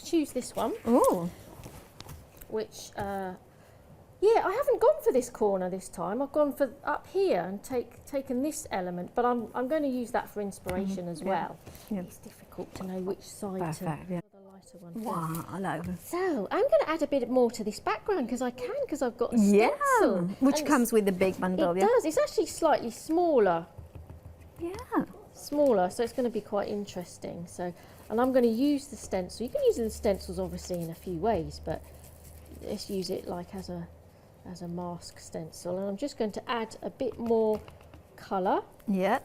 choose this one, Oh, which, yeah, I haven't gone for this corner this time. I've gone for up here and taken this element, but I'm going to use that for inspiration as well. Yeah. It's difficult to know which side Perfect, to yeah. the lighter one first. wow, I love it. So I'm going to add a bit more to this background because I've got a Yeah, stencil. which And comes with the big bundle, it yeah? does. It's actually slightly smaller, Yeah. so it's going to be quite interesting. So, and I'm going to use the stencil. You can use the stencils obviously in a few ways, but let's use it like as a mask stencil. And I'm just going to add a bit more colour Yeah.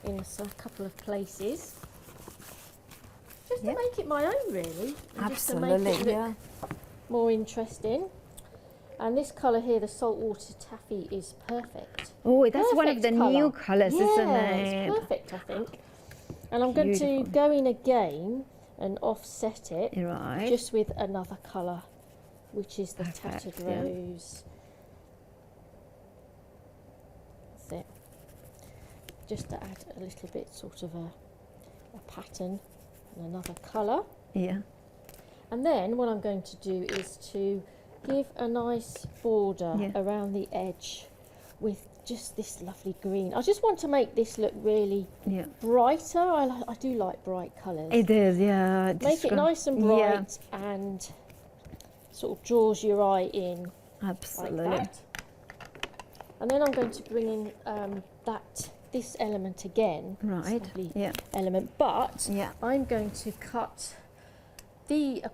in a couple of places, just Yeah. to make it my own, really. And just to make Absolutely, it look yeah. more interesting. And this colour here, the saltwater taffy, is perfect. Oh, that's one of Perfect the colour. new colours, Yeah, isn't it's it? perfect, I think. And I'm going to Beautiful. go in again and offset it Right. just with another colour, which is the Perfect, tattered yeah. rose. That's it. Just to add a little bit sort of a pattern and another colour. Yeah. And then what I'm going to do is to give a nice border Yeah. around the edge with just this lovely green. I just want to make this look really Yeah. brighter. I do like bright colours. It is, yeah. Make it nice and Yeah, bright and sort of draws your eye in absolutely. like that. And then I'm going to bring in this element again. this Right. lovely Yeah. element, but Yeah. I'm going to cut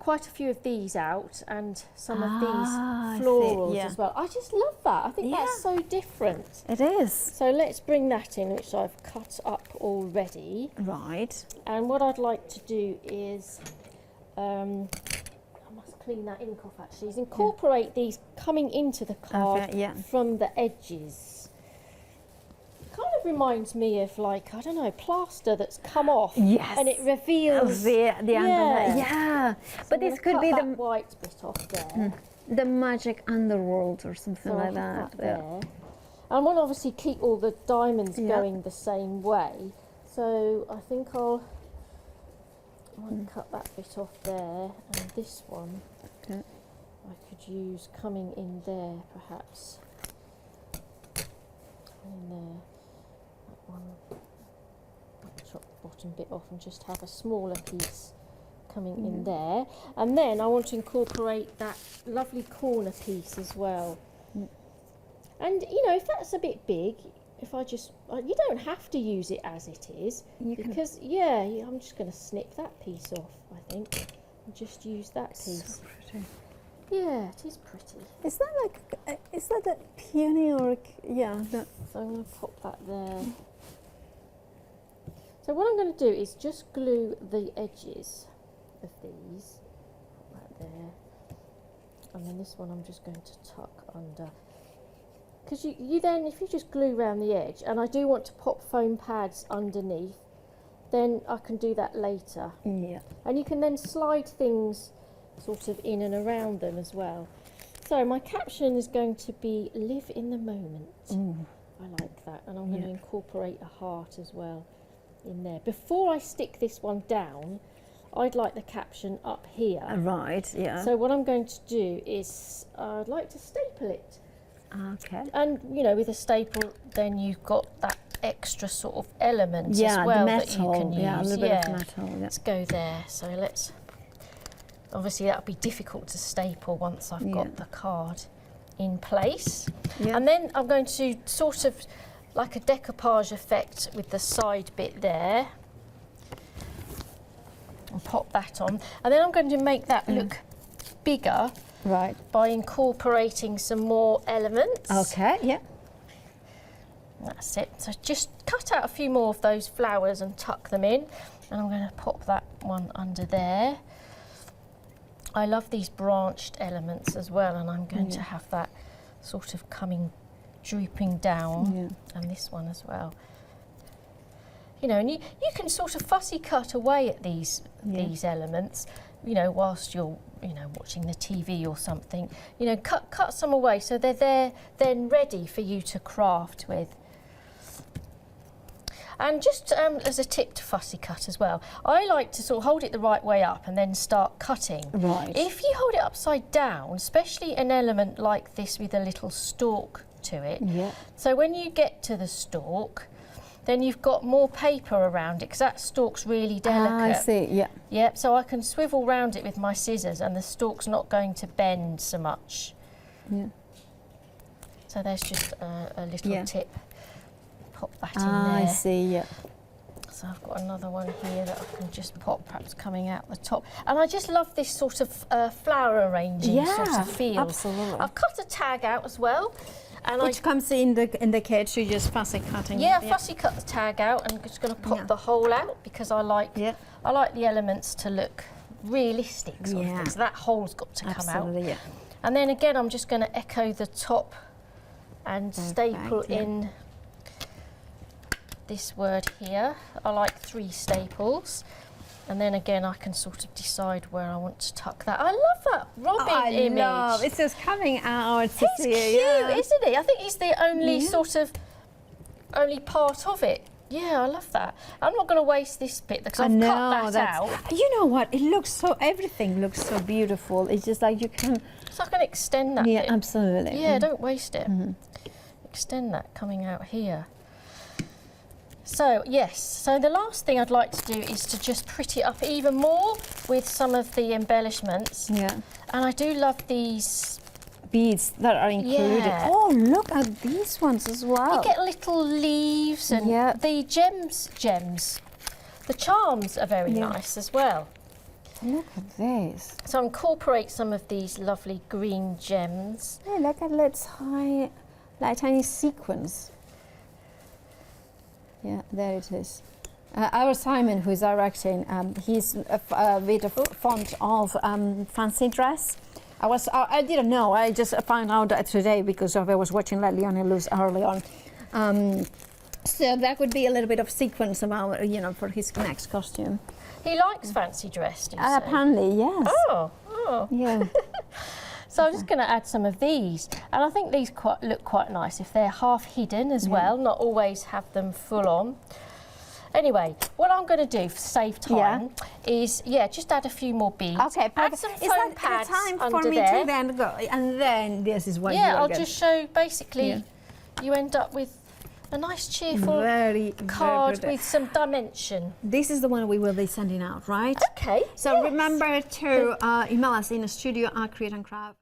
quite a few of these out and some of I these see, florals yeah. as well. I just love that. I think that's so different. It is. So let's bring that in, which I've cut up already. Right. And what I'd like to do is, I must clean that ink off actually, is incorporate these coming into the card Okay, yeah. from the edges. Kind of reminds me of, like, I don't know, plaster that's come off. Yes. And it reveals. The underneath. Yeah. Yeah. So But I'm this gonna could cut be that the white bit off there. the magic underworld or something So I'll like have that. that there. I want to obviously keep all the diamonds Yeah. going the same way. So I think I might cut that bit off there, and this one Okay. I could use coming in there perhaps. In there. That one. I'll chop the bottom bit off and just have a smaller piece coming in there. And then I want to incorporate that lovely corner piece as well. Mm. And you know, if that's a bit big, if I just, you don't have to use it as it is, You can- because I'm just going to snip that piece off, I think, and just use that piece. So pretty. Yeah, it is pretty. Is that like, is that a peony or, yeah, So I'm going to pop that there. So what I'm going to do is just glue the edges of these, put that there, and then this one I'm just going to tuck under. Because you then, if you just glue around the edge, and I do want to pop foam pads underneath, then I can do that later. yeah. And you can then slide things sort of in and around them as well. So my caption is going to be live in the moment. I like that, and I'm going to Yeah. incorporate a heart as well in there. Before I stick this one down, I'd like the caption up here. Right, yeah. So what I'm going to do is I'd like to staple it. Okay. And you know, with a staple, then you've got that extra sort of element Yeah, as well the metal. that you can use. Yeah, a little bit of metal. Yeah. Let's go there. So let's. Obviously, that'll be difficult to staple once I've Yeah. got the card in place. Yeah. And then I'm going to sort of like a decoupage effect with the side bit there. And pop that on. And then I'm going to make that look bigger Right. by incorporating some more elements. Okay, yeah. That's it. So just cut out a few more of those flowers and tuck them in. And I'm going to pop that one under there. I love these branched elements as well, and I'm going to have that sort of drooping down, Yeah. and this one as well. You know, and you can sort of fussy cut away at these elements, you know, whilst you're, you know, watching the TV or something. You know, cut some away so they're there then ready for you to craft with. And just as a tip to fussy cut as well, I like to sort of hold it the right way up and then start cutting. Right. If you hold it upside down, especially an element like this with a little stalk to it, Yeah. so when you get to the stalk, then you've got more paper around it because that stalk's really delicate. I see. Yeah. Yep, so I can swivel round it with my scissors and the stalk's not going to bend so much. Yeah. So there's just a little Yeah. tip. Pop that in I there. see. Yeah. So I've got another one here that I can just pop, perhaps coming out the top. And I just love this sort of flower arranging sort of feel. Absolutely. I've cut a tag out as well. And Which comes in the kit, so you're just fussy cutting. yeah, fussy cut the tag out and I'm just going to pop Yeah. the hole out because I like the elements to look realistic sort of Yeah. thing. So that hole's got to come out. Absolutely. Yeah. And then again, I'm just going to echo the top and staple yeah. in this word here. I like 3 staples. And then again, I can sort of decide where I want to tuck that. I love that Robin image. Love it's just coming out. He's cute, isn't he? I think he's the only only part of it. Yeah, I love that. I'm not going to waste this bit because I've cut that out. You know what? It looks so. Everything looks so beautiful. It's just like you can. So I can extend that Yeah, bit. absolutely. Yeah, don't waste it. Extend that coming out here. So yes, so the last thing I'd like to do is to just pretty it up even more with some of the embellishments. Yeah. And I do love these. Beads that are included. Yeah. Oh, look at these ones as well. You get little leaves and the gems. The charms are very nice as well. Look at this. So incorporate some of these lovely green gems. Hey, look at like tiny sequins. Yeah, there it is. Our Simon, who is directing, he's with a font of fancy dress. I didn't know. I just found out that today because I was watching Let Leonie Loose early on. So that would be a little bit of sequence about, for his next costume. He likes fancy dress, do you say? Apparently, yes. Oh. Yeah. So I'm just going to add some of these, and I think these look quite nice if they're half hidden as well, not always have them full on. Anyway, what I'm going to do for save time is, just add a few more beads. Okay, add some foam pads time under for me there. to then go, and then this is what you Yeah, are I'll gonna- just show, basically, you end up with a nice cheerful card very with some dimension. This is the one we will be sending out, right? Okay. So remember to email us in studio@create and craft.